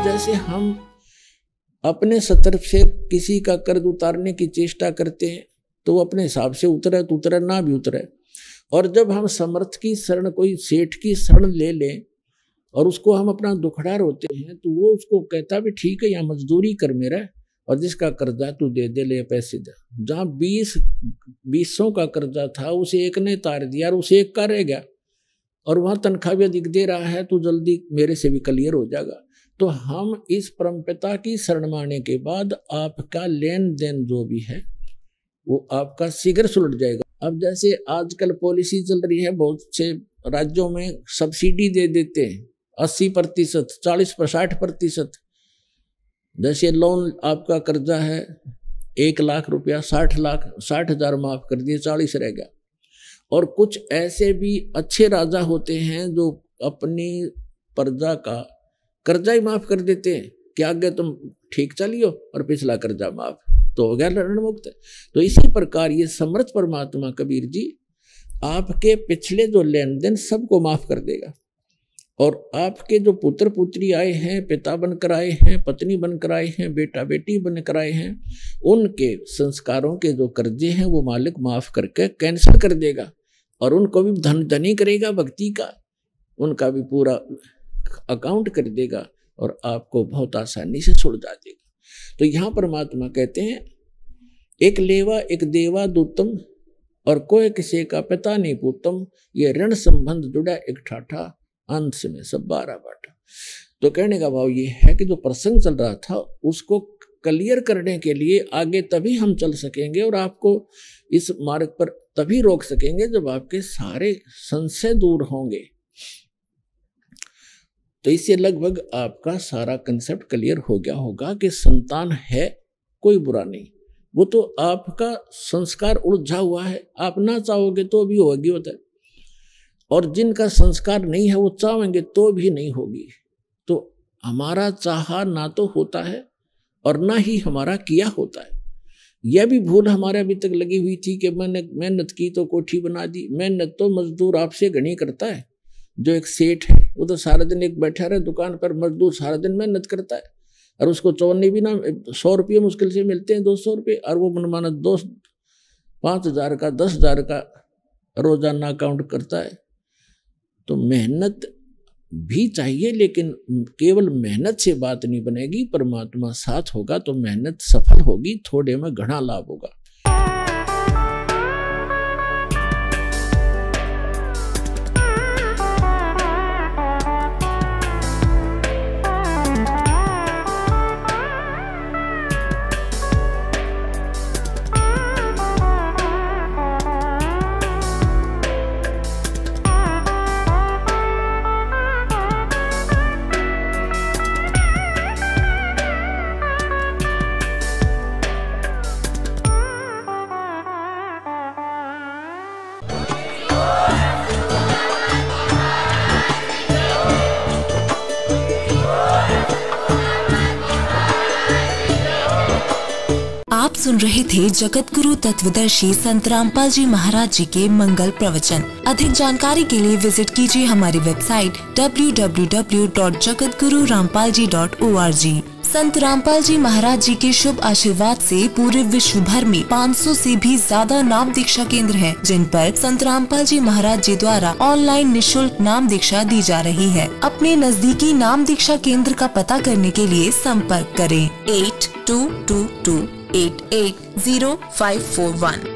जैसे हम अपने सतर्फ से किसी का कर्ज उतारने की चेष्टा करते हैं तो वो अपने हिसाब से उतरे तो उतरे, ना भी उतरे। और जब हम समर्थ की शरण, कोई सेठ की शरण ले लें और उसको हम अपना दुखड़ा रोते हैं तो वो उसको कहता भी ठीक है, यहाँ मजदूरी कर मेरा, और जिसका कर्जा तू दे दे, ले पैसे दे। जहाँ 20 का कर्जा था उसे एक ने तार दिया और उसे एक का रह गया, और वहाँ तनख्वाह भी अधिक दे रहा है, तो जल्दी मेरे से भी क्लियर हो जाएगा। तो हम इस परमपिता की शरण माने के बाद आपका लेन देन जो भी है वो आपका शीघ्र सुलट जाएगा। अब जैसे आजकल पॉलिसी चल रही है, बहुत से राज्यों में सब्सिडी दे देते हैं 80%, 40-60%। जैसे लोन आपका कर्जा है 1 लाख रुपया, 60,000 माफ कर दिए, 40 रह गया। और कुछ ऐसे भी अच्छे राजा होते हैं जो अपनी प्रजा का कर्जा ही माफ कर देते हैं कि आगे तुम ठीक चलियो और पिछला कर्जा माफ, तो हो गया ऋण मुक्त। तो इसी प्रकार ये समर्थ परमात्मा कबीर जी आपके पिछले जो लेन देन सबको माफ कर देगा। और आपके जो पुत्र पुत्री आए हैं, पिता बनकर आए हैं, पत्नी बनकर आए हैं, बेटा बेटी बनकर आए हैं, उनके संस्कारों के जो कर्जे हैं वो मालिक माफ करके कैंसिल कर देगा, और उनको भी धनी करेगा भक्ति का, उनका भी पूरा अकाउंट कर देगा और आपको बहुत आसानी से सुलझा देगा। तो यहाँ परमात्मा कहते हैं एक लेवा एक देवा दूतम, और कोई किसी का पिता नहीं पूतम, ये ऋण संबंध जुड़ा एक ठाठा, अंत में सब 12 बाटा। तो कहने का भाव ये है कि जो प्रसंग चल रहा था उसको क्लियर करने के लिए आगे तभी हम चल सकेंगे और आपको इस मार्ग पर तभी रोक सकेंगे जब आपके सारे संशय दूर होंगे। तो इससे लगभग आपका सारा कंसेप्ट क्लियर हो गया होगा कि संतान है कोई बुरा नहीं, वो तो आपका संस्कार उलझा हुआ है, आप ना चाहोगे तो भी होगी होता है, और जिनका संस्कार नहीं है वो चाहेंगे तो भी नहीं होगी। तो हमारा चाहा ना तो होता है और ना ही हमारा किया होता है। यह भी भूल हमारे अभी तक लगी हुई थी कि मैंने मेहनत की तो कोठी बना दी। मेहनत तो मजदूर आपसे घनी करता है। जो एक सेठ है वो तो सारा दिन एक बैठा रहे दुकान पर, मजदूर सारा दिन मेहनत करता है और उसको चौनी भी ना 100 रुपये मुश्किल से मिलते हैं, 200 रुपये, और वो मनमाना 5,000 का 10,000 का रोजाना अकाउंट करता है। तो मेहनत भी चाहिए, लेकिन केवल मेहनत से बात नहीं बनेगी। परमात्मा साथ होगा तो मेहनत सफल होगी, थोड़े में घना लाभ होगा। आप सुन रहे थे जगत गुरु तत्वदर्शी संत रामपाल जी महाराज जी के मंगल प्रवचन। अधिक जानकारी के लिए विजिट कीजिए हमारी वेबसाइट www.jagatgururampalji.org। संत रामपाल जी महाराज जी के शुभ आशीर्वाद से पूरे विश्व भर में 500 से भी ज्यादा नाम दीक्षा केंद्र हैं, जिन पर संत रामपाल जी महाराज जी द्वारा ऑनलाइन निशुल्क नाम दीक्षा दी जा रही है। अपने नजदीकी नाम दीक्षा केंद्र का पता करने के लिए संपर्क करें 8222880541।